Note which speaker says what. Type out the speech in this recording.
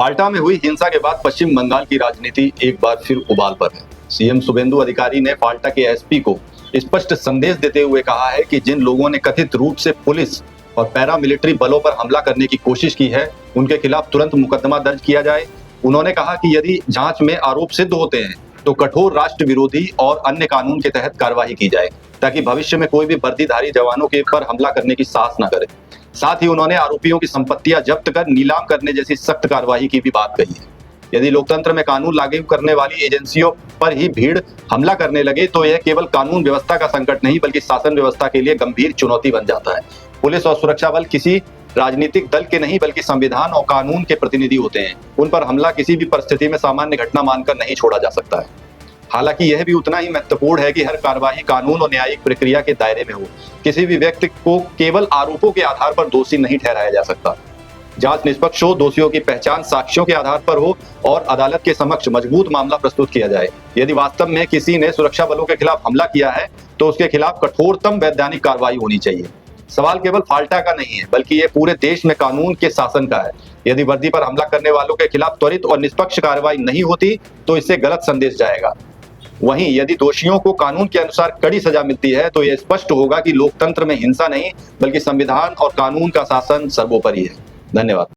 Speaker 1: फाल्टा में हुई हिंसा के बाद पश्चिम बंगाल की राजनीति एक बार फिर उबाल पर है। सीएम शुभेंदु अधिकारी ने फाल्टा के एसपी को स्पष्ट संदेश देते हुए कहा है कि जिन लोगों ने कथित रूप से पुलिस और पैरामिलिट्री बलों पर हमला करने की कोशिश की है, उनके खिलाफ तुरंत मुकदमा दर्ज किया जाए। उन्होंने कहा कि यदि जांच में आरोप सिद्ध होते हैं तो कठोर राष्ट्र विरोधी और अन्य कानून के तहत कार्रवाई की जाए, ताकि भविष्य में कोई भी वर्दीधारी जवानों के पर हमला करने की साहस न करे। साथ ही उन्होंने आरोपियों की संपत्तियां जब्त कर नीलाम करने जैसी सख्त कार्रवाई की भी बात कही है। यदि लोकतंत्र में कानून लागू करने वाली एजेंसियों पर ही भीड़ हमला करने लगे तो यह केवल कानून व्यवस्था का संकट नहीं बल्कि शासन व्यवस्था के लिए गंभीर चुनौती बन जाता है। पुलिस और सुरक्षा बल किसी राजनीतिक दल के नहीं बल्कि संविधान और कानून के प्रतिनिधि होते हैं। उन पर हमला किसी भी परिस्थिति में सामान्य घटना मानकर नहीं छोड़ा जा सकता है। हालांकि यह भी उतना ही महत्वपूर्ण है कि हर कार्रवाई कानून और न्यायिक प्रक्रिया के दायरे में हो। किसी भी व्यक्ति को केवल आरोपों के आधार पर दोषी नहीं ठहराया जा सकता। जांच निष्पक्ष हो, दोषियों की पहचान साक्ष्यों के आधार पर हो और अदालत के समक्ष मजबूत मामला प्रस्तुत किया जाए। यदि वास्तव में किसी ने सुरक्षा बलों के खिलाफ हमला किया है तो उसके खिलाफ कठोरतम वैधानिक कार्रवाई होनी चाहिए। सवाल केवल फाल्टा का नहीं है बल्कि ये पूरे देश में कानून के शासन का है। यदि वर्दी पर हमला करने वालों के खिलाफ त्वरित और निष्पक्ष कार्रवाई नहीं होती तो इससे गलत संदेश जाएगा। वहीं यदि दोषियों को कानून के अनुसार कड़ी सजा मिलती है तो यह स्पष्ट होगा कि लोकतंत्र में हिंसा नहीं बल्कि संविधान और कानून का शासन सर्वोपरि है। धन्यवाद।